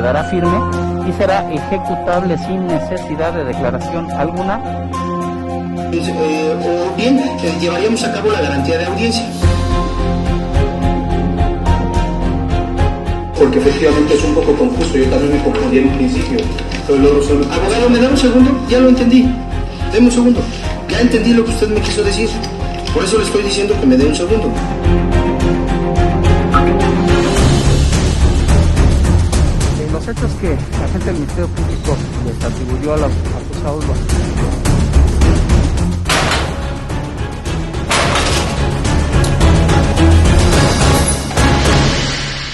quedará firme y será ejecutable sin necesidad de declaración alguna. O bien llevaríamos a cabo la garantía de audiencia. Porque efectivamente es un poco confuso, yo también me confundí en un principio. Abogado, ¿me da un segundo? Ya lo entendí. Deme un segundo. Ya entendí lo que usted me quiso decir. Por eso le estoy diciendo que me dé un segundo. Los hechos que la gente del Ministerio Público les atribuyó a los acusados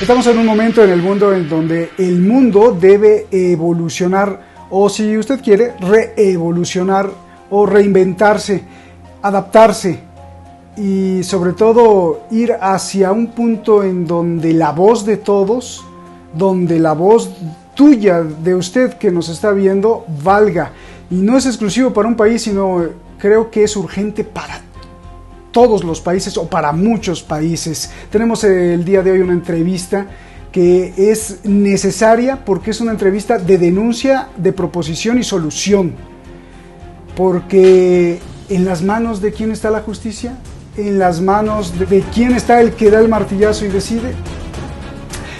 Estamos en un momento en el mundo en donde el mundo debe evolucionar, o si usted quiere, reevolucionar o reinventarse, adaptarse y sobre todo ir hacia un punto en donde la voz de todos, donde la voz tuya, de usted que nos está viendo, valga. Y no es exclusivo para un país, sino creo que es urgente para todos los países o para muchos países. Tenemos el día de hoy una entrevista que es necesaria porque es una entrevista de denuncia, de proposición y solución. Porque en las manos de quién está la justicia, en las manos de quién está el que da el martillazo y decide.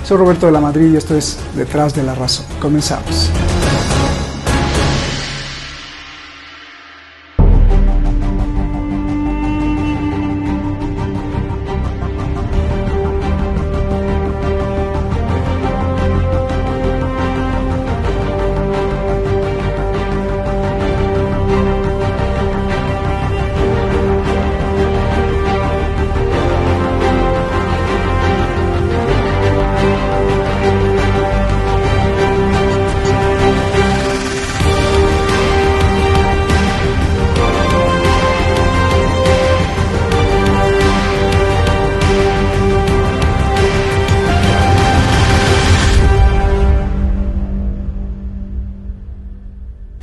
Soy Roberto de la Madrid y esto es Detrás de la Razón. Comenzamos.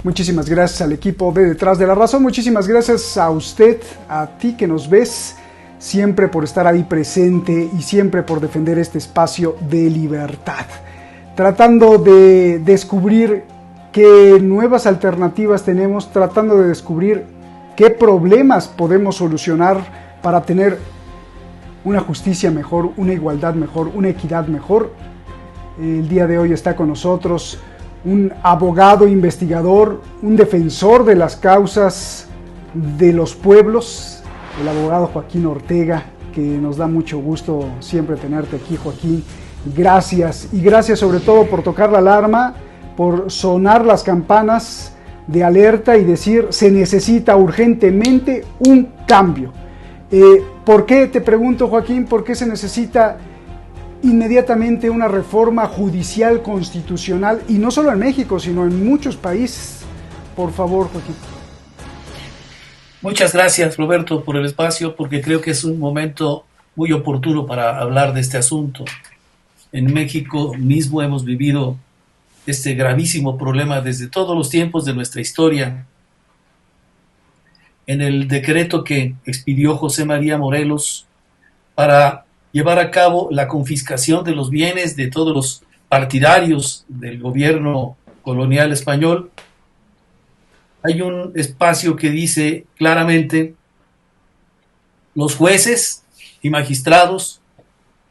Muchísimas gracias al equipo de Detrás de la Razón, muchísimas gracias a usted, a ti que nos ves, siempre por estar ahí presente y siempre por defender este espacio de libertad, tratando de descubrir qué nuevas alternativas tenemos, tratando de descubrir qué problemas podemos solucionar para tener una justicia mejor, una igualdad mejor, una equidad mejor. El día de hoy está con nosotros un abogado investigador, un defensor de las causas de los pueblos, el abogado Joaquín Ortega, que nos da mucho gusto siempre tenerte aquí, Joaquín. Gracias, y gracias sobre todo por tocar la alarma, por sonar las campanas de alerta y decir, se necesita urgentemente un cambio. ¿Por qué, te pregunto, Joaquín, por qué se necesita inmediatamente una reforma judicial constitucional, y no solo en México, sino en muchos países? Por favor, Joaquín. Muchas gracias, Roberto, por el espacio, porque creo que es un momento muy oportuno para hablar de este asunto. En México mismo hemos vivido este gravísimo problema desde todos los tiempos de nuestra historia. En el decreto que expidió José María Morelos para llevar a cabo la confiscación de los bienes de todos los partidarios del gobierno colonial español, hay un espacio que dice claramente: los jueces y magistrados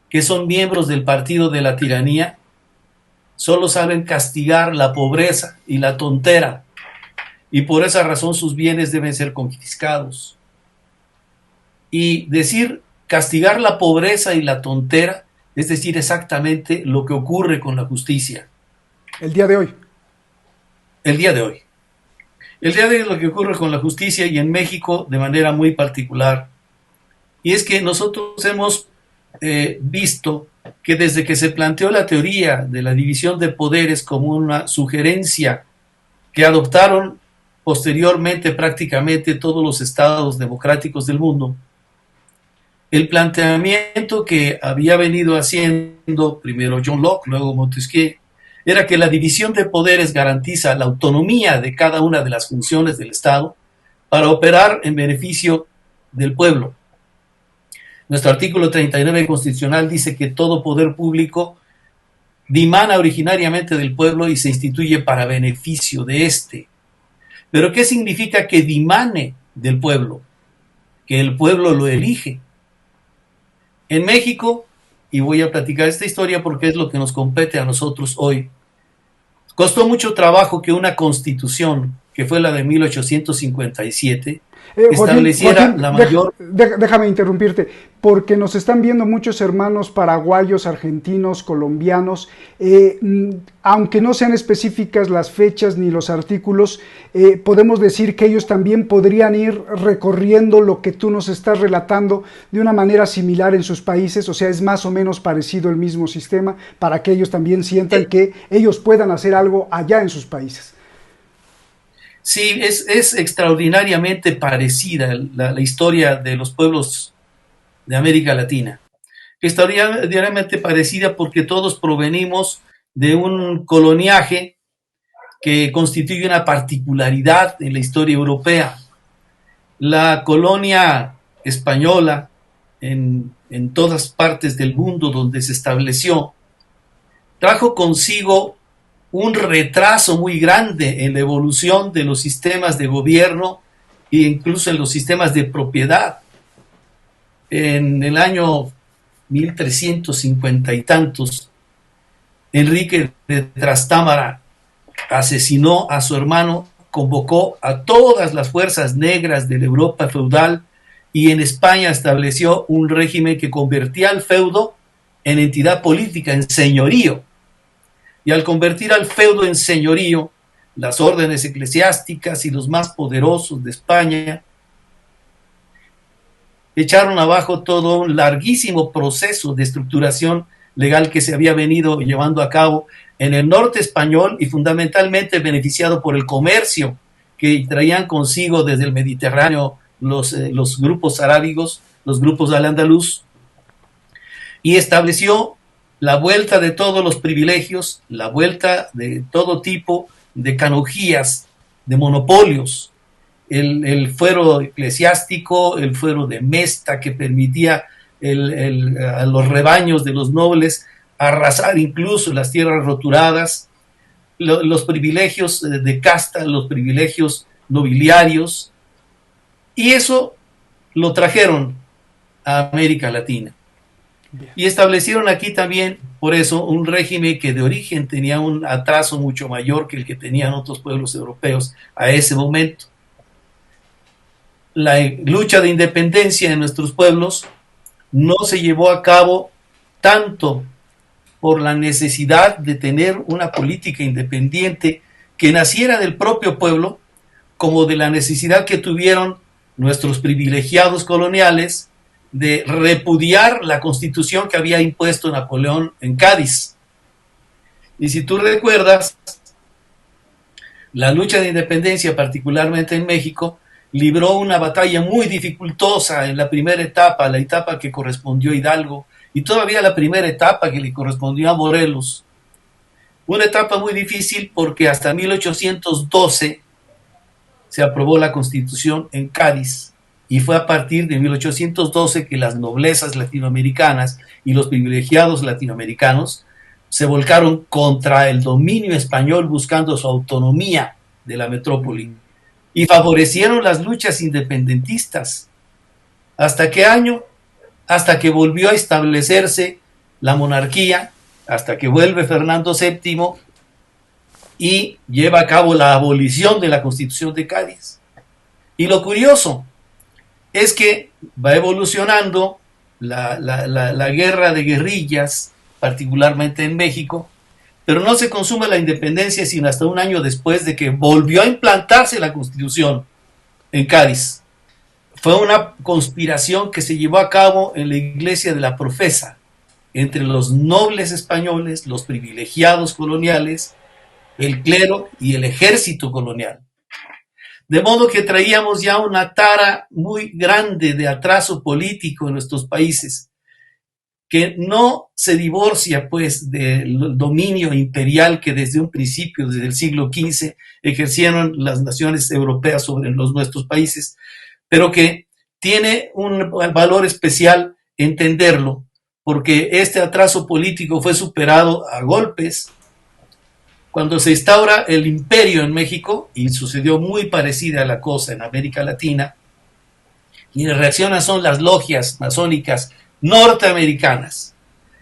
que son miembros del partido de la tiranía solo saben castigar la pobreza y la tontera, y por esa razón sus bienes deben ser confiscados. Y decir castigar la pobreza y la tontera es decir exactamente lo que ocurre con la justicia. El día de hoy. El día de hoy. El día de hoy lo que ocurre con la justicia, y en México de manera muy particular. Y es que nosotros hemos visto que desde que se planteó la teoría de la división de poderes como una sugerencia que adoptaron posteriormente prácticamente todos los estados democráticos del mundo, el planteamiento que había venido haciendo primero John Locke, luego Montesquieu, era que la división de poderes garantiza la autonomía de cada una de las funciones del Estado para operar en beneficio del pueblo. Nuestro artículo 39 constitucional dice que todo poder público dimana originariamente del pueblo y se instituye para beneficio de éste. Pero ¿qué significa que dimane del pueblo? Que el pueblo lo elige. En México, y voy a platicar esta historia porque es lo que nos compete a nosotros hoy, costó mucho trabajo que una constitución, que fue la de 1857, estableciera la mayor... Déjame interrumpirte, porque nos están viendo muchos hermanos paraguayos, argentinos, colombianos, aunque no sean específicas las fechas ni los artículos, podemos decir que ellos también podrían ir recorriendo lo que tú nos estás relatando de una manera similar en sus países, o sea, es más o menos parecido el mismo sistema, para que ellos también sientan que ellos puedan hacer algo allá en sus países. Sí, es extraordinariamente parecida la historia de los pueblos de América Latina. Extraordinariamente parecida porque todos provenimos de un coloniaje que constituye una particularidad en la historia europea. La colonia española en todas partes del mundo donde se estableció trajo consigo un retraso muy grande en la evolución de los sistemas de gobierno e incluso en los sistemas de propiedad. En el año 1350 y tantos, Enrique de Trastámara asesinó a su hermano, convocó a todas las fuerzas negras de la Europa feudal y en España estableció un régimen que convertía al feudo en entidad política, en señorío. Y al convertir al feudo en señorío, las órdenes eclesiásticas y los más poderosos de España echaron abajo todo un larguísimo proceso de estructuración legal que se había venido llevando a cabo en el norte español y fundamentalmente beneficiado por el comercio que traían consigo desde el Mediterráneo los grupos arábigos, los grupos al-andaluz, y estableció la vuelta de todos los privilegios, la vuelta de todo tipo de canonjías, de monopolios, el fuero eclesiástico, el fuero de mesta que permitía a los rebaños de los nobles arrasar incluso las tierras roturadas, los privilegios de casta, los privilegios nobiliarios, y eso lo trajeron a América Latina. Bien. Y establecieron aquí también, por eso, un régimen que de origen tenía un atraso mucho mayor que el que tenían otros pueblos europeos a ese momento. La lucha de independencia en nuestros pueblos no se llevó a cabo tanto por la necesidad de tener una política independiente que naciera del propio pueblo, como de la necesidad que tuvieron nuestros privilegiados coloniales de repudiar la constitución que había impuesto Napoleón en Cádiz. Y si tú recuerdas, la lucha de independencia, particularmente en México, libró una batalla muy dificultosa en la primera etapa, la etapa que correspondió a Hidalgo, y todavía la primera etapa que le correspondió a Morelos. Una etapa muy difícil porque hasta 1812 se aprobó la Constitución en Cádiz, y fue a partir de 1812 que las noblezas latinoamericanas y los privilegiados latinoamericanos se volcaron contra el dominio español buscando su autonomía de la metrópoli y favorecieron las luchas independentistas. ¿Hasta qué año? Hasta que volvió a establecerse la monarquía, hasta que vuelve Fernando VII y lleva a cabo la abolición de la Constitución de Cádiz. Y lo curioso es que va evolucionando la guerra de guerrillas, particularmente en México, pero no se consuma la independencia sino hasta un año después de que volvió a implantarse la Constitución en Cádiz. Fue una conspiración que se llevó a cabo en la iglesia de la Profesa, entre los nobles españoles, los privilegiados coloniales, el clero y el ejército colonial. De modo que traíamos ya una tara muy grande de atraso político en nuestros países, que no se divorcia pues del dominio imperial que desde un principio, desde el siglo XV, ejercieron las naciones europeas sobre nuestros países, pero que tiene un valor especial entenderlo, porque este atraso político fue superado a golpes cuando se instaura el imperio en México, y sucedió muy parecida a la cosa en América Latina, y la reacción son las logias masónicas norteamericanas,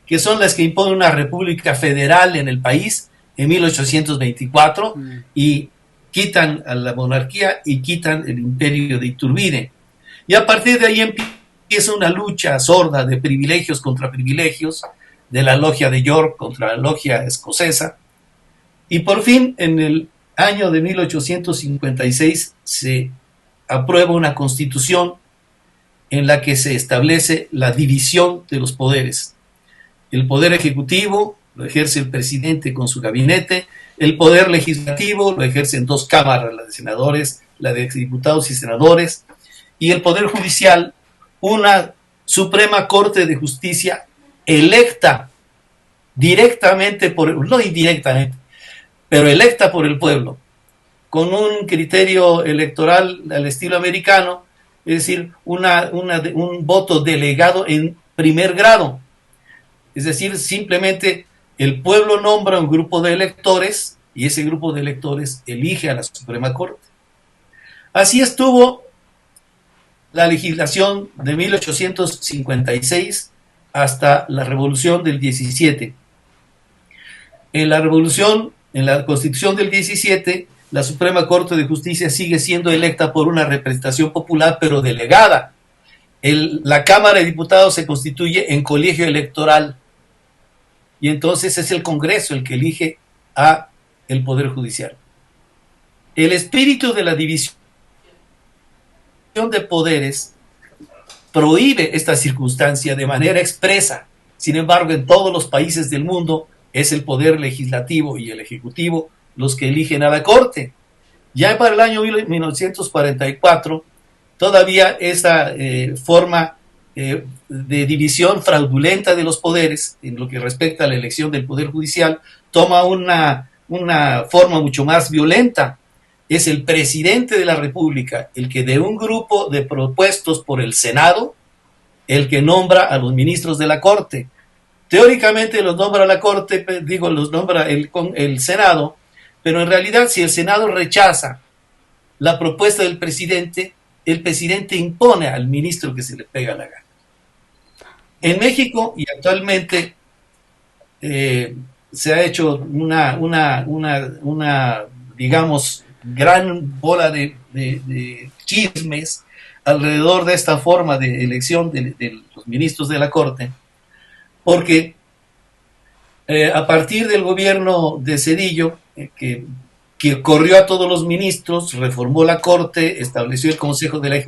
que son las que imponen una república federal en el país en 1824 y quitan a la monarquía y quitan el imperio de Iturbide. Y a partir de ahí empieza una lucha sorda de privilegios contra privilegios, de la logia de York contra la logia escocesa, y por fin en el año de 1856 se aprueba una constitución en la que se establece la división de los poderes. El poder ejecutivo lo ejerce el presidente con su gabinete, el poder legislativo lo ejercen dos cámaras, la de senadores, la de diputados y senadores, y el poder judicial, una Suprema Corte de Justicia electa directamente no indirectamente, pero electa por el pueblo, con un criterio electoral al estilo americano, es decir, un voto delegado en primer grado. Es decir, simplemente el pueblo nombra un grupo de electores y ese grupo de electores elige a la Suprema Corte. Así estuvo la legislación de 1856 hasta la Revolución del 17. En la Revolución, en la Constitución del 17, la Suprema Corte de Justicia sigue siendo electa por una representación popular, pero delegada. La Cámara de Diputados se constituye en colegio electoral y entonces es el Congreso el que elige a el Poder Judicial. El espíritu de la división de poderes prohíbe esta circunstancia de manera expresa. Sin embargo, en todos los países del mundo es el poder legislativo y el ejecutivo los que eligen a la Corte. Ya para el año 1944, todavía esta forma de división fraudulenta de los poderes, en lo que respecta a la elección del Poder Judicial, toma una forma mucho más violenta. Es el presidente de la República el que, de un grupo de propuestos por el Senado, el que nombra a los ministros de la Corte. Teóricamente los nombra la Corte, los nombra el Senado, pero en realidad si el Senado rechaza la propuesta del presidente, el presidente impone al ministro que se le pega la gana. En México, y actualmente se ha hecho una digamos, gran bola de chismes alrededor de esta forma de elección de los ministros de la Corte, porque a partir del gobierno de Zedillo, que corrió a todos los ministros, reformó la Corte, estableció el Consejo de la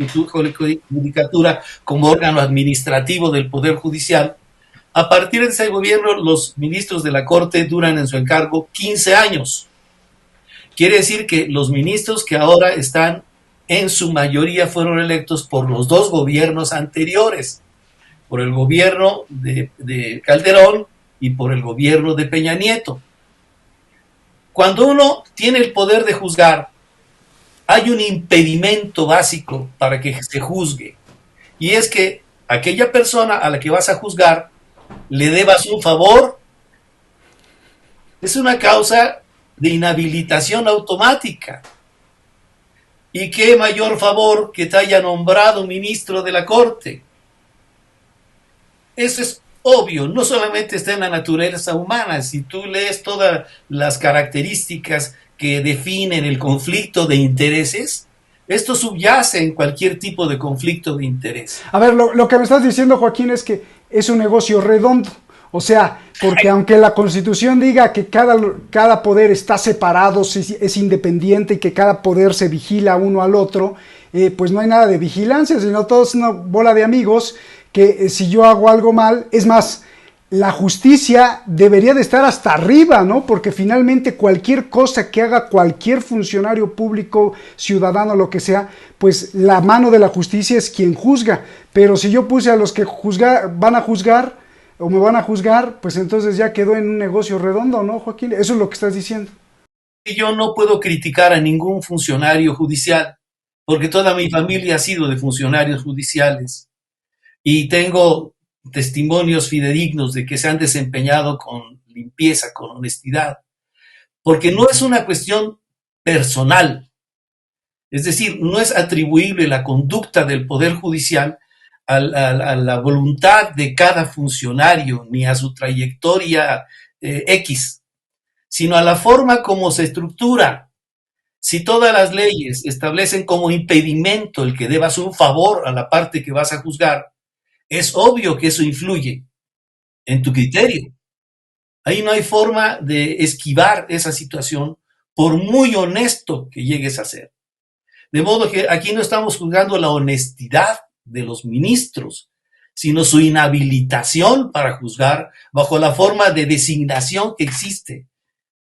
Judicatura como órgano administrativo del Poder Judicial. A partir de ese gobierno, los ministros de la Corte duran en su encargo 15 años. Quiere decir que los ministros que ahora están, en su mayoría fueron electos por los dos gobiernos anteriores, por el gobierno de Calderón y por el gobierno de Peña Nieto. Cuando uno tiene el poder de juzgar, hay un impedimento básico para que se juzgue, y es que aquella persona a la que vas a juzgar le debas un favor. Es una causa de inhabilitación automática. ¿Y qué mayor favor que te haya nombrado ministro de la Corte? Eso es obvio, no solamente está en la naturaleza humana. Si tú lees todas las características que definen el conflicto de intereses, esto subyace en cualquier tipo de conflicto de interés. A ver, lo que me estás diciendo, Joaquín, es que es un negocio redondo. O sea, porque aunque la Constitución diga que cada poder está separado, es independiente y que cada poder se vigila uno al otro, pues no hay nada de vigilancia, sino todo es una bola de amigos que si yo hago algo mal, es más, la justicia debería de estar hasta arriba, ¿no? Porque finalmente cualquier cosa que haga cualquier funcionario público, ciudadano, lo que sea, pues la mano de la justicia es quien juzga. Pero si yo puse a los que van a juzgar o me van a juzgar, pues entonces ya quedó en un negocio redondo, ¿no, Joaquín? Eso es lo que estás diciendo. Yo no puedo criticar a ningún funcionario judicial, porque toda mi familia ha sido de funcionarios judiciales. Y tengo testimonios fidedignos de que se han desempeñado con limpieza, con honestidad, porque no es una cuestión personal, es decir, no es atribuible la conducta del Poder Judicial a la voluntad de cada funcionario ni a su trayectoria X, sino a la forma como se estructura. Si todas las leyes establecen como impedimento el que debas un favor a la parte que vas a juzgar, es obvio que eso influye en tu criterio. Ahí no hay forma de esquivar esa situación por muy honesto que llegues a ser. De modo que aquí no estamos juzgando la honestidad de los ministros, sino su inhabilitación para juzgar bajo la forma de designación que existe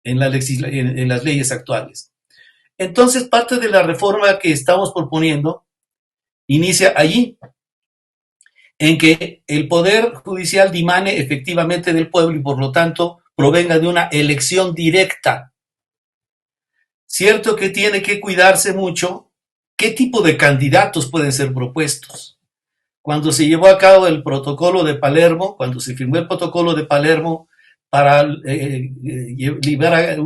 en las leyes actuales. Entonces, parte de la reforma que estamos proponiendo inicia allí, en que el Poder Judicial dimane efectivamente del pueblo y por lo tanto provenga de una elección directa. Cierto que tiene que cuidarse mucho qué tipo de candidatos pueden ser propuestos. Cuando se llevó a cabo el protocolo de Palermo, cuando se firmó el protocolo de Palermo para librar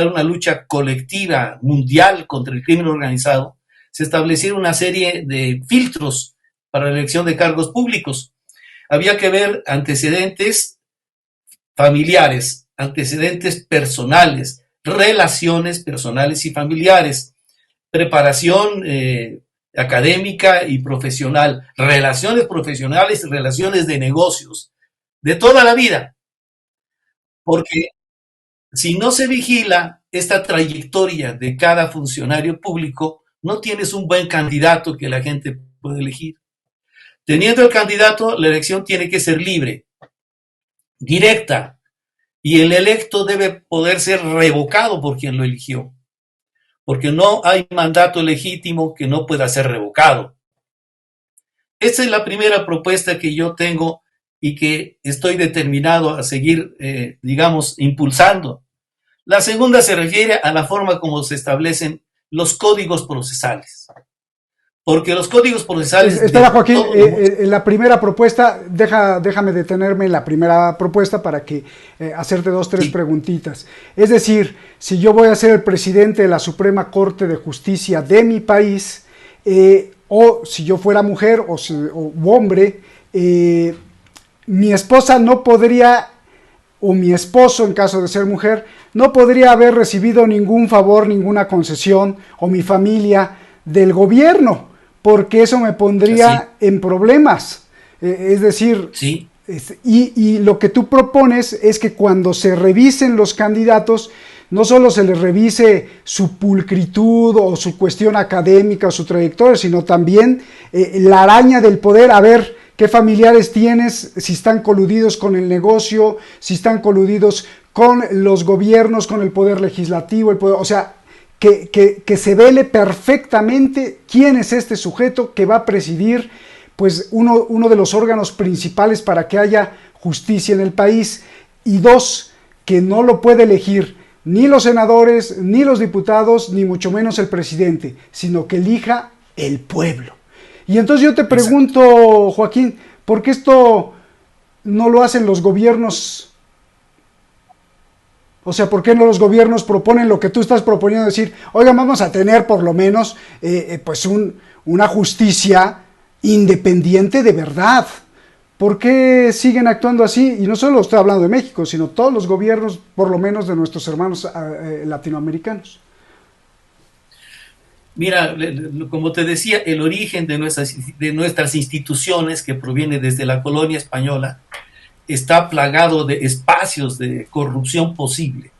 una lucha colectiva mundial contra el crimen organizado, se establecieron una serie de filtros para la elección de cargos públicos. Había que ver antecedentes familiares, antecedentes personales, relaciones personales y familiares, preparación académica y profesional, relaciones profesionales y relaciones de negocios, de toda la vida. Porque si no se vigila esta trayectoria de cada funcionario público, no tienes un buen candidato que la gente puede elegir. Teniendo el candidato, la elección tiene que ser libre, directa, y el electo debe poder ser revocado por quien lo eligió, porque no hay mandato legítimo que no pueda ser revocado. Esta es la primera propuesta que yo tengo y que estoy determinado a seguir, impulsando. La segunda se refiere a la forma como se establecen los códigos procesales. Porque los códigos procesales... Espera, Joaquín, la primera propuesta, déjame detenerme en la primera propuesta para que hacerte 2, 3 preguntitas. Es decir, si yo voy a ser el presidente de la Suprema Corte de Justicia de mi país, o si yo fuera mujer o hombre, mi esposa no podría, o mi esposo en caso de ser mujer, no podría haber recibido ningún favor, ninguna concesión, o mi familia del gobierno, porque eso me pondría en problemas. Es decir, y lo que tú propones es que cuando se revisen los candidatos, no solo se les revise su pulcritud o su cuestión académica o su trayectoria, sino también la araña del poder, a ver qué familiares tienes, si están coludidos con el negocio, si están coludidos con los gobiernos, con el poder legislativo, o sea, que se vele perfectamente quién es este sujeto que va a presidir pues uno de los órganos principales para que haya justicia en el país. Y 2, que no lo puede elegir ni los senadores, ni los diputados, ni mucho menos el presidente, sino que elija el pueblo. Y entonces yo te pregunto, Joaquín, ¿por qué esto no lo hacen los gobiernos? O sea, ¿por qué no los gobiernos proponen lo que tú estás proponiendo? Decir, oigan, vamos a tener por lo menos pues una justicia independiente de verdad. ¿Por qué siguen actuando así? Y no solo estoy hablando de México, sino todos los gobiernos, por lo menos de nuestros hermanos latinoamericanos. Mira, como te decía, el origen de nuestras instituciones, que proviene desde la colonia española, está plagado de espacios de corrupción posible.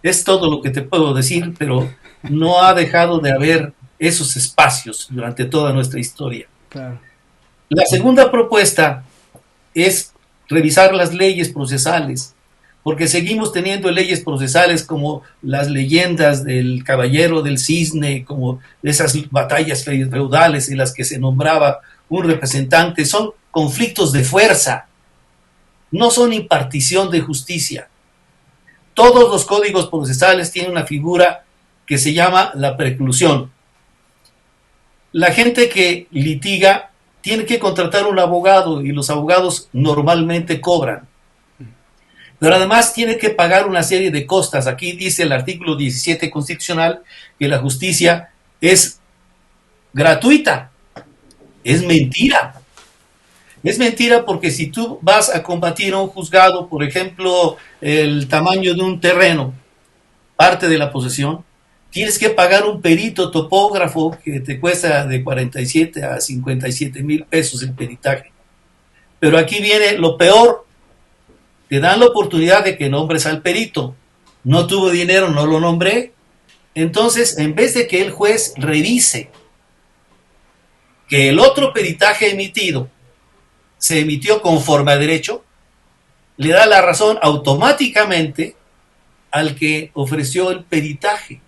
Es todo lo que te puedo decir, pero no ha dejado de haber esos espacios durante toda nuestra historia. Claro. La segunda propuesta es revisar las leyes procesales, porque seguimos teniendo leyes procesales como las leyendas del caballero del cisne, como esas batallas feudales en las que se nombraba un representante. Son conflictos de fuerza, no son impartición de justicia. Todos los códigos procesales tienen una figura que se llama la preclusión. La gente que litiga tiene que contratar un abogado y los abogados normalmente cobran. Pero además tiene que pagar una serie de costas. Aquí dice el artículo 17 constitucional que la justicia es gratuita. Es mentira. Es mentira porque si tú vas a combatir a un juzgado, por ejemplo, el tamaño de un terreno, parte de la posesión, tienes que pagar un perito topógrafo que te cuesta de 47 a 57 mil pesos el peritaje. Pero aquí viene lo peor. Te dan la oportunidad de que nombres al perito. No tuvo dinero, no lo nombré. Entonces, en vez de que el juez revise que el otro peritaje emitido se emitió conforme a derecho, le da la razón automáticamente al que ofreció el peritaje.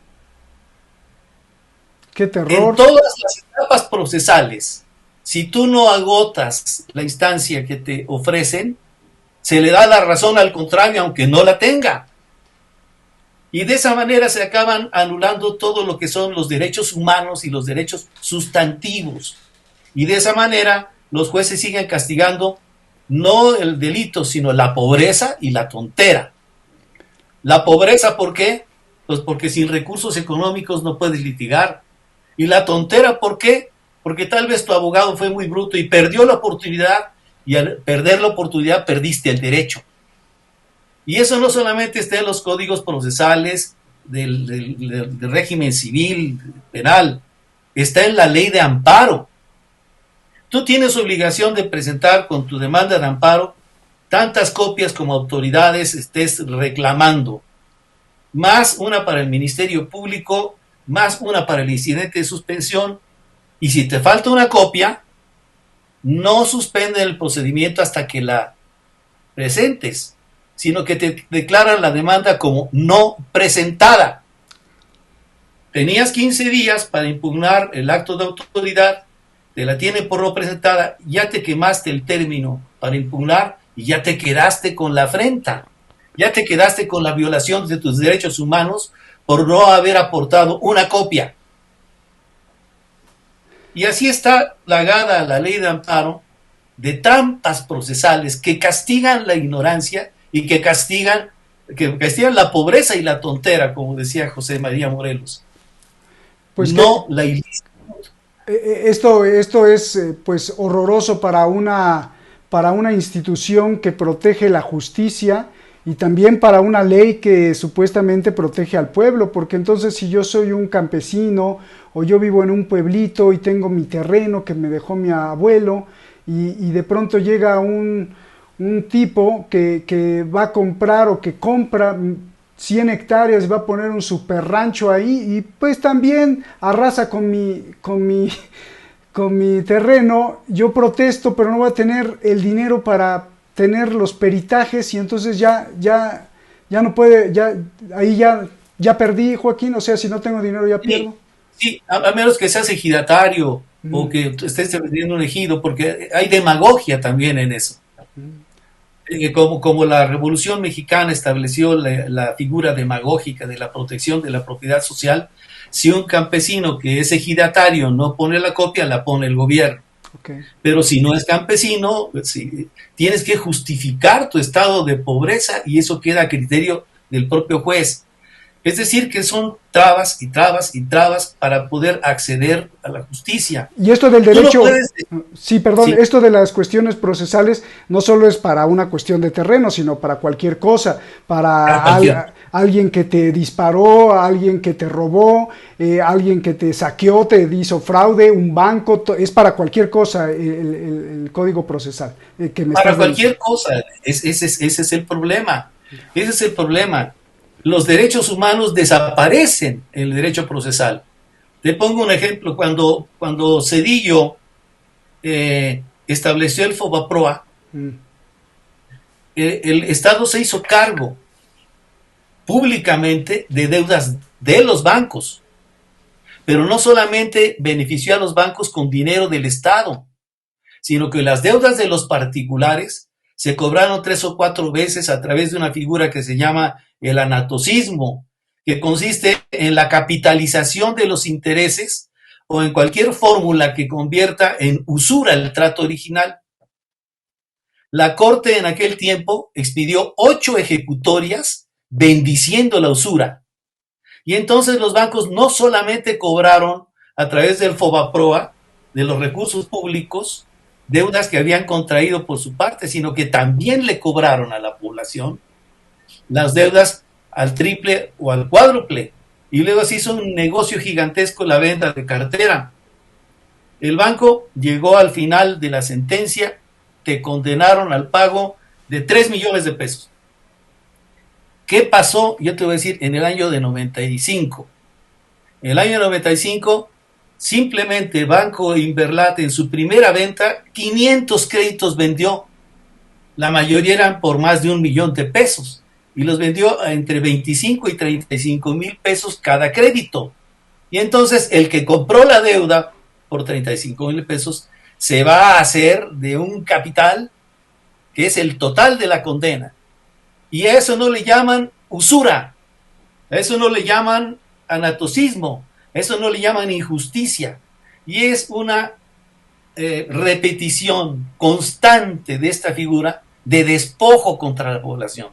¡Qué terror! En todas las etapas procesales, si tú no agotas la instancia que te ofrecen, se le da la razón al contrario, aunque no la tenga. Y de esa manera se acaban anulando todo lo que son los derechos humanos y los derechos sustantivos. Y de esa manera los jueces siguen castigando no el delito, sino la pobreza y la tontera. La pobreza, ¿por qué? Pues porque sin recursos económicos no puedes litigar. Y la tontera, ¿por qué? Porque tal vez tu abogado fue muy bruto y perdió la oportunidad, y al perder la oportunidad perdiste el derecho. Y eso no solamente está en los códigos procesales del régimen civil, penal, está en la ley de amparo. Tú tienes obligación de presentar con tu demanda de amparo tantas copias como autoridades estés reclamando, más una para el Ministerio Público, más una para el incidente de suspensión, y si te falta una copia, no suspenden el procedimiento hasta que la presentes, sino que te declaran la demanda como no presentada. Tenías 15 días para impugnar el acto de autoridad, te la tienen por no presentada, ya te quemaste el término para impugnar y ya te quedaste con la afrenta, ya te quedaste con la violación de tus derechos humanos por no haber aportado una copia. Y así está plagada la ley de amparo de trampas procesales que castigan la ignorancia y que castigan la pobreza y la tontera, como decía José María Morelos. Pues no la ilícita. Esto es pues horroroso para una institución que protege la justicia y también para una ley que supuestamente protege al pueblo, porque entonces si yo soy un campesino o yo vivo en un pueblito y tengo mi terreno que me dejó mi abuelo y de pronto llega un tipo que va a comprar o que compra 100 hectáreas y va a poner un super rancho ahí y pues también arrasa con mi terreno, yo protesto, pero no voy a tener el dinero para tener los peritajes y entonces ya no puede, ahí ya perdí, Joaquín, o sea, si no tengo dinero ya pierdo. Sí, a menos que seas ejidatario o que estés defendiendo un ejido, porque hay demagogia también en eso. Como la Revolución Mexicana estableció la figura demagógica de la protección de la propiedad social, si un campesino que es ejidatario no pone la copia, la pone el gobierno. Okay. Pero si no es campesino, tienes que justificar tu estado de pobreza y eso queda a criterio del propio juez. Es decir, que son trabas y trabas y trabas para poder acceder a la justicia. Y esto del derecho, esto de las cuestiones procesales no solo es para una cuestión de terreno, sino para cualquier cosa, para alguien que te disparó, alguien que te robó, alguien que te saqueó, te hizo fraude, un banco, es para cualquier cosa el código procesal. Para cualquier cosa, ese es el problema, ese es el problema. Los derechos humanos desaparecen en el derecho procesal. Te pongo un ejemplo. Cuando Zedillo estableció el FOBAPROA, el Estado se hizo cargo públicamente de deudas de los bancos, pero no solamente benefició a los bancos con dinero del Estado, sino que las deudas de los particulares se cobraron 3 o 4 veces a través de una figura que se llama el anatocismo, que consiste en la capitalización de los intereses o en cualquier fórmula que convierta en usura el trato original. La Corte en aquel tiempo expidió 8 ejecutorias bendiciendo la usura. Y entonces los bancos no solamente cobraron a través del FOBAPROA, de los recursos públicos, deudas que habían contraído por su parte, sino que también le cobraron a la población las deudas al triple o al cuádruple. Y luego se hizo un negocio gigantesco la venta de cartera. El banco llegó al final de la sentencia, te condenaron al pago de 3 millones de pesos. ¿Qué pasó? Yo te voy a decir, en el año de 95. En el año 95, simplemente Banco Inverlat en su primera venta, 500 créditos vendió. La mayoría eran por más de 1 millón de pesos. Y los vendió a entre 25 y 35 mil pesos cada crédito. Y entonces el que compró la deuda por 35 mil pesos se va a hacer de un capital que es el total de la condena. Y a eso no le llaman usura, a eso no le llaman anatocismo, a eso no le llaman injusticia. Y es una repetición constante de esta figura de despojo contra la población.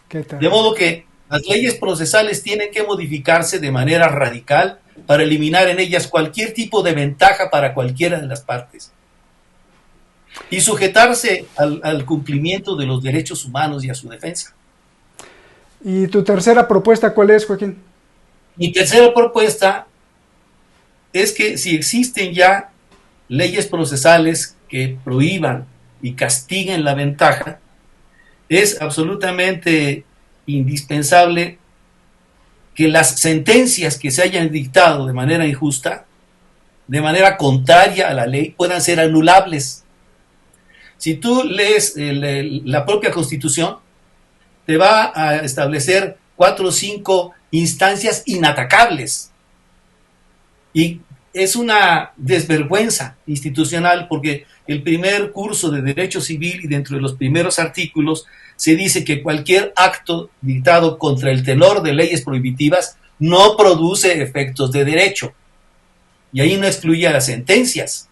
De modo que las leyes procesales tienen que modificarse de manera radical para eliminar en ellas cualquier tipo de ventaja para cualquiera de las partes y sujetarse al cumplimiento de los derechos humanos y a su defensa. ¿Y tu tercera propuesta cuál es, Joaquín? Mi tercera propuesta es que si existen ya leyes procesales que prohíban y castiguen la ventaja, es absolutamente indispensable que las sentencias que se hayan dictado de manera injusta, de manera contraria a la ley, puedan ser anulables. Si tú lees la propia Constitución, te va a establecer 4 o 5 instancias inatacables. Y es una desvergüenza institucional porque el primer curso de Derecho Civil y dentro de los primeros artículos se dice que cualquier acto dictado contra el tenor de leyes prohibitivas no produce efectos de derecho. Y ahí no excluye a las sentencias.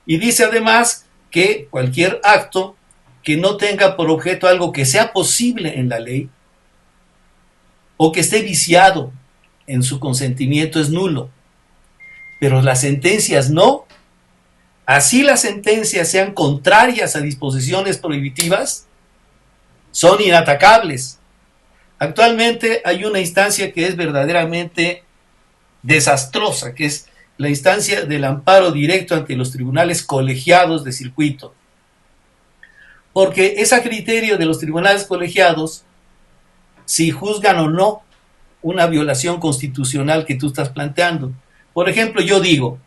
Y dice además que cualquier acto que no tenga por objeto algo que sea posible en la ley o que esté viciado en su consentimiento es nulo. Pero las sentencias no. Así las sentencias sean contrarias a disposiciones prohibitivas, son inatacables. Actualmente hay una instancia que es verdaderamente desastrosa, que es la instancia del amparo directo ante los tribunales colegiados de circuito. Porque es a criterio de los tribunales colegiados si juzgan o no una violación constitucional que tú estás planteando. Por ejemplo, yo digo,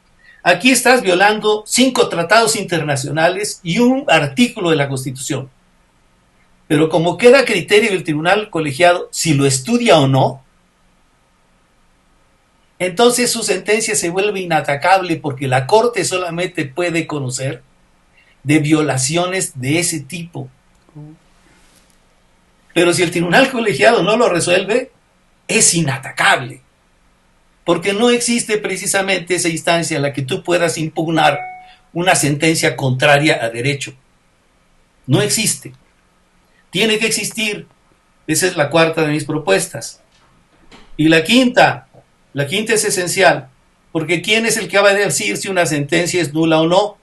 aquí estás violando 5 tratados internacionales y un artículo de la Constitución. Pero como queda a criterio del tribunal colegiado si lo estudia o no, entonces su sentencia se vuelve inatacable porque la Corte solamente puede conocer de violaciones de ese tipo. Pero si el tribunal colegiado no lo resuelve, es inatacable. Porque no existe precisamente esa instancia en la que tú puedas impugnar una sentencia contraria a derecho. No existe. Tiene que existir. Esa es la cuarta de mis propuestas. Y la quinta es esencial, porque ¿quién es el que va a decir si una sentencia es nula o no?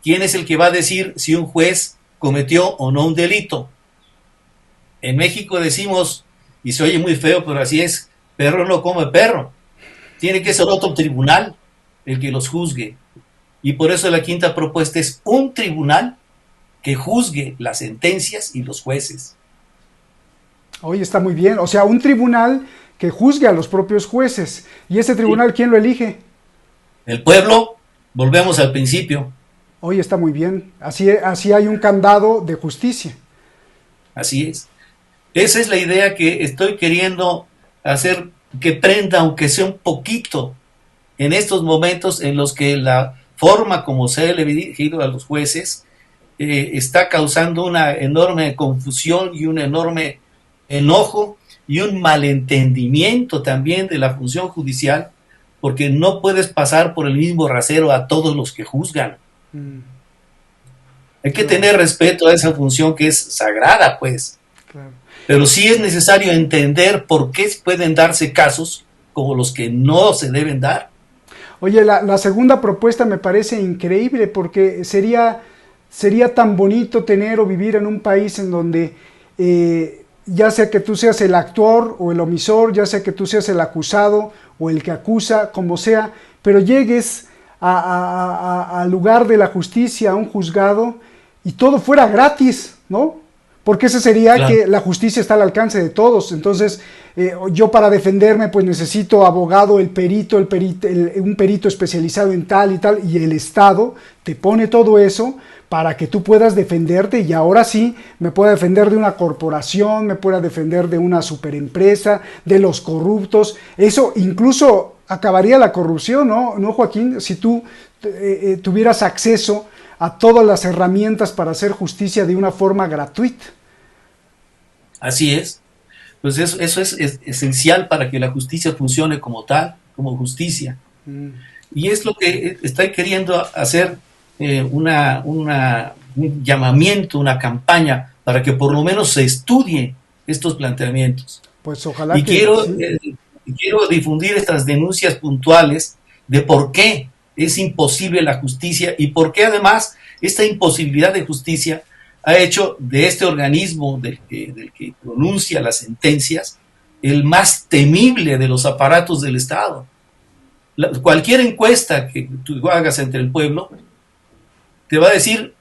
¿Quién es el que va a decir si un juez cometió o no un delito? En México decimos, y se oye muy feo, pero así es, perro no come perro. Tiene que ser otro tribunal el que los juzgue. Y por eso la quinta propuesta es un tribunal que juzgue las sentencias y los jueces. Oye, está muy bien. O sea, un tribunal que juzgue a los propios jueces. ¿Y ese tribunal sí, quién lo elige? El pueblo. Volvemos al principio. Oye, está muy bien. Así hay un candado de justicia. Así es. Esa es la idea que estoy queriendo hacer que prenda, aunque sea un poquito, en estos momentos en los que la forma como se le ha dirigido a los jueces está causando una enorme confusión y un enorme enojo y un malentendimiento también de la función judicial, porque no puedes pasar por el mismo rasero a todos los que juzgan. Hay que tener respeto a esa función que es sagrada, pues. Claro. Pero sí es necesario entender por qué pueden darse casos como los que no se deben dar. Oye, la segunda propuesta me parece increíble, porque sería tan bonito tener o vivir en un país en donde ya sea que tú seas el actor o el omisor, ya sea que tú seas el acusado o el que acusa, como sea, pero llegues al lugar de la justicia, a un juzgado, y todo fuera gratis, ¿no? Porque ese sería claro, que la justicia está al alcance de todos. Entonces, yo para defenderme, pues necesito abogado, un perito especializado en tal y tal, y el Estado te pone todo eso para que tú puedas defenderte, y ahora sí me pueda defender de una corporación, me pueda defender de una superempresa, de los corruptos. Eso incluso acabaría la corrupción, ¿no, Joaquín? Si tú tuvieras acceso a todas las herramientas para hacer justicia de una forma gratuita. Así es. Pues eso es esencial para que la justicia funcione como tal, como justicia. Y es lo que estoy queriendo hacer, un llamamiento, una campaña, para que por lo menos se estudie estos planteamientos. Pues ojalá y que quiero, sí. Quiero difundir estas denuncias puntuales de por qué es imposible la justicia y por qué además esta imposibilidad de justicia ha hecho de este organismo del que pronuncia las sentencias el más temible de los aparatos del Estado. Cualquier encuesta que tú hagas entre el pueblo te va a decir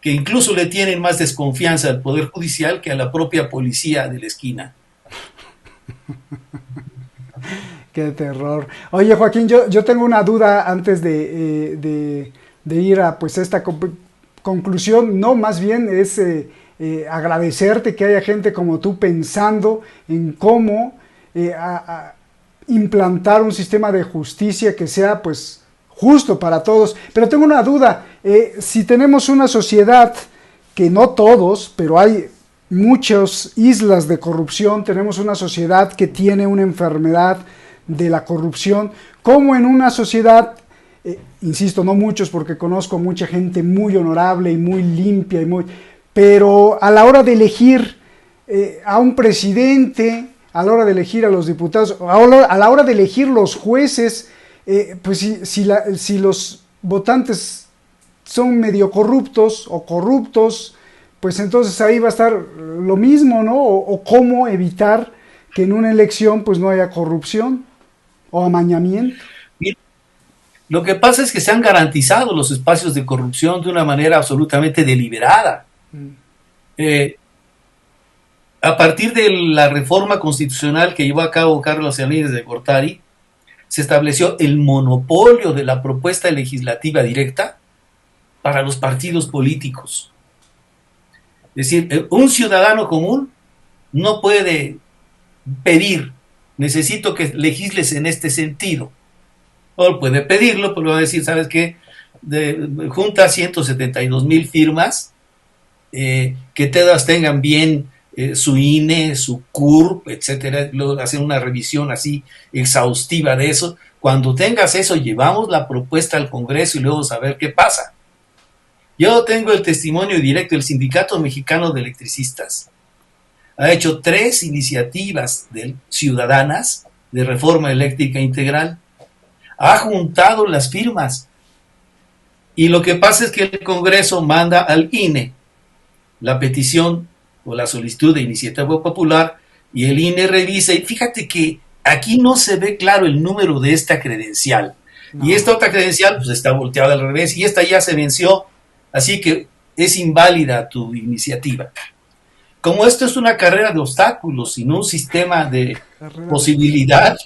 que incluso le tienen más desconfianza al Poder Judicial que a la propia policía de la esquina. Qué terror. Oye, Joaquín, yo tengo una duda antes de ir a pues esta conclusión. No, más bien es agradecerte que haya gente como tú pensando en cómo implantar un sistema de justicia que sea pues justo para todos. Pero tengo una duda. Si tenemos una sociedad, que no todos, pero hay muchas islas de corrupción, tenemos una sociedad que tiene una enfermedad de la corrupción, como en una sociedad, insisto, no muchos, porque conozco mucha gente muy honorable y muy limpia, pero a la hora de elegir a un presidente, a la hora de elegir a los diputados, a la hora de elegir los jueces, pues si los votantes son medio corruptos o corruptos, pues entonces ahí va a estar lo mismo, ¿no? O cómo evitar que en una elección pues no haya corrupción o amañamiento. Lo que pasa es que se han garantizado los espacios de corrupción de una manera absolutamente deliberada. A partir de la reforma constitucional que llevó a cabo Carlos Salinas de Gortari, se estableció el monopolio de la propuesta legislativa directa para los partidos políticos. Es decir, un ciudadano común no puede pedir, necesito que legisles en este sentido. O puede pedirlo, pero va a decir, ¿sabes qué? Junta 172,000 firmas, que todas tengan bien su INE, su CURP, etcétera, luego hacer una revisión así exhaustiva de eso. Cuando tengas eso, llevamos la propuesta al Congreso y luego saber qué pasa. Yo tengo el testimonio directo del Sindicato Mexicano de Electricistas. Ha hecho 3 iniciativas ciudadanas de reforma eléctrica integral. Ha juntado las firmas. Y lo que pasa es que el Congreso manda al INE la petición o la solicitud de iniciativa popular y el INE revisa. Y fíjate que aquí no se ve claro el número de esta credencial. No. Y esta otra credencial pues está volteada al revés y esta ya se venció. Así que es inválida tu iniciativa. Como esto es una carrera de obstáculos y no un sistema de posibilidad,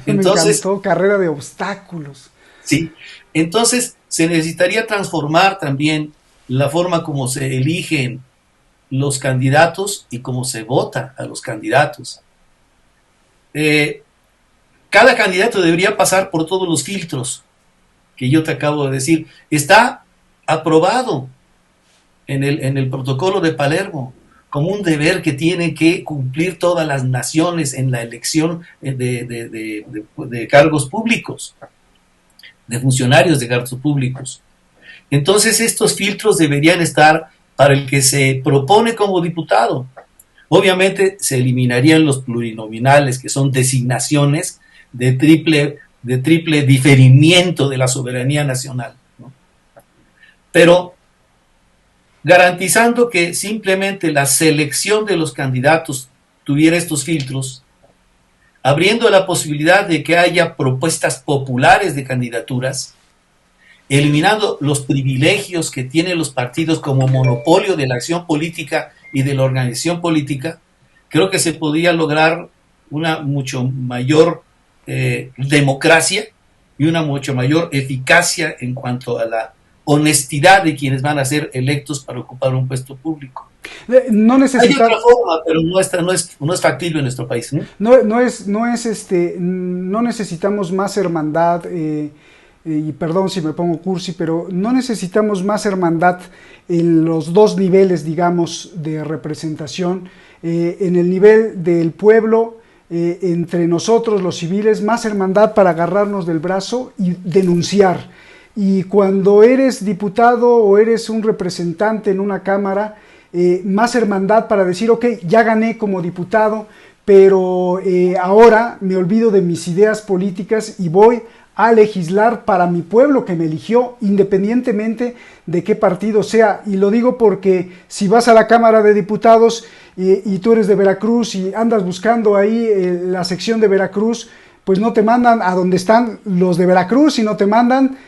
entonces... Me encantó, carrera de obstáculos. Sí, entonces se necesitaría transformar también la forma como se eligen los candidatos y cómo se vota a los candidatos. Cada candidato debería pasar por todos los filtros que yo te acabo de decir. Está aprobado en el protocolo de Palermo. como un deber que tienen que cumplir todas las naciones en la elección de cargos públicos, de funcionarios de cargos públicos. Entonces estos filtros deberían estar para el que se propone como diputado. Obviamente se eliminarían los plurinominales, que son designaciones de triple diferimiento de la soberanía nacional, ¿no? Pero garantizando que simplemente la selección de los candidatos tuviera estos filtros, abriendo la posibilidad de que haya propuestas populares de candidaturas, eliminando los privilegios que tienen los partidos como monopolio de la acción política y de la organización política, creo que se podría lograr una mucho mayor democracia y una mucho mayor eficacia en cuanto a la honestidad de quienes van a ser electos para ocupar un puesto público. No Hay necesita... otra forma, pero no es factible en nuestro país, ¿no? No necesitamos más hermandad, y perdón si me pongo cursi, pero no necesitamos más hermandad en los dos niveles, digamos, de representación, en el nivel del pueblo, entre nosotros los civiles, más hermandad para agarrarnos del brazo y denunciar. Y cuando eres diputado o eres un representante en una cámara, más hermandad para decir, ok, ya gané como diputado, pero ahora me olvido de mis ideas políticas y voy a legislar para mi pueblo que me eligió, independientemente de qué partido sea. Y lo digo porque si vas a la Cámara de Diputados y tú eres de Veracruz y andas buscando ahí la sección de Veracruz, pues no te mandan a donde están los de Veracruz, sino te mandan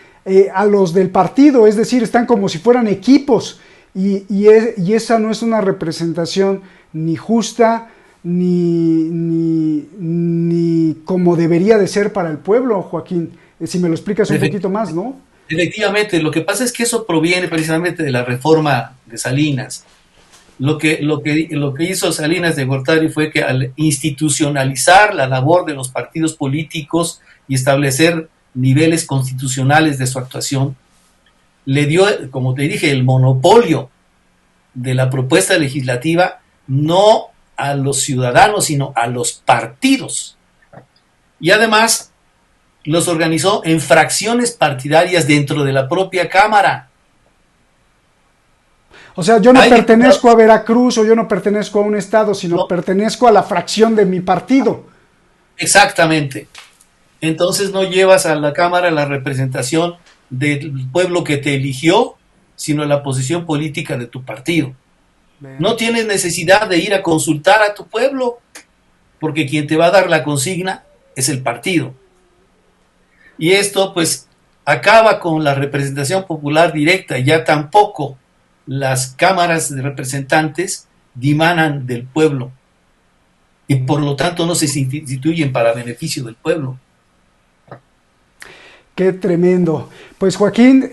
a los del partido, es decir, están como si fueran equipos, y esa no es una representación ni justa, ni como debería de ser para el pueblo, Joaquín. Si me lo explicas un poquito más, ¿no? Efectivamente, lo que pasa es que eso proviene precisamente de la reforma de Salinas. Lo que hizo Salinas de Gortari fue que al institucionalizar la labor de los partidos políticos y establecer niveles constitucionales de su actuación, le dio, como te dije, el monopolio de la propuesta legislativa no a los ciudadanos, sino a los partidos. Y además los organizó en fracciones partidarias dentro de la propia Cámara. O sea, yo no pertenezco a Veracruz o yo no pertenezco a un estado, sino pertenezco a la fracción de mi partido. Exactamente. Entonces no llevas a la Cámara la representación del pueblo que te eligió, sino la posición política de tu partido. No tienes necesidad de ir a consultar a tu pueblo, porque quien te va a dar la consigna es el partido. Y esto pues acaba con la representación popular directa. Ya tampoco las cámaras de representantes dimanan del pueblo y por lo tanto no se instituyen para beneficio del pueblo. Qué tremendo. Pues Joaquín,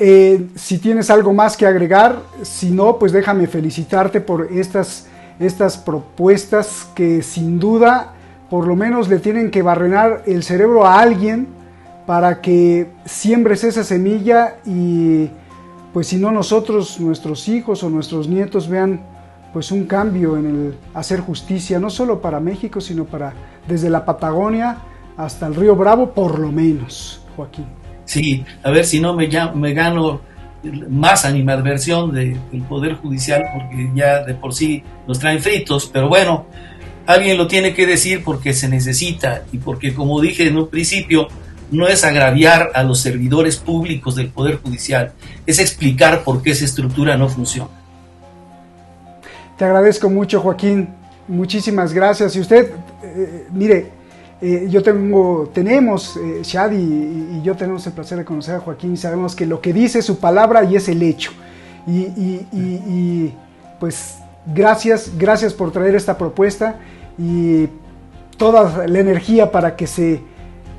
si tienes algo más que agregar, si no, pues déjame felicitarte por estas propuestas que sin duda por lo menos le tienen que barrenar el cerebro a alguien para que siembres esa semilla y pues si no nosotros, nuestros hijos o nuestros nietos vean pues un cambio en el hacer justicia, no solo para México, sino para desde la Patagonia hasta el Río Bravo, por lo menos, Joaquín. Sí, a ver si no me gano más animadversión del Poder Judicial, porque ya de por sí nos traen fritos, pero bueno, alguien lo tiene que decir porque se necesita y porque, como dije en un principio, no es agraviar a los servidores públicos del Poder Judicial, es explicar por qué esa estructura no funciona. Te agradezco mucho, Joaquín, muchísimas gracias. Y usted, mire, tenemos, Shadi y yo tenemos el placer de conocer a Joaquín y sabemos que lo que dice es su palabra y es el hecho. Y pues gracias por traer esta propuesta y toda la energía para que se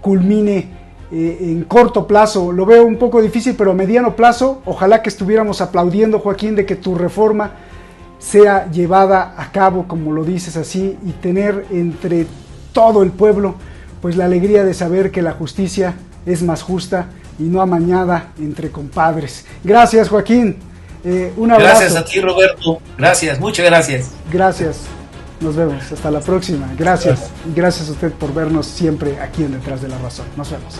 culmine en corto plazo. Lo veo un poco difícil, pero a mediano plazo, ojalá que estuviéramos aplaudiendo, Joaquín, de que tu reforma sea llevada a cabo, como lo dices así, y tener entre todo el pueblo pues la alegría de saber que la justicia es más justa y no amañada entre compadres. Gracias, Joaquín. Un abrazo. Gracias a ti, Roberto. Gracias, muchas gracias. Gracias. Nos vemos. Hasta la próxima. Gracias. Y gracias a usted por vernos siempre aquí en Detrás de la Razón. Nos vemos.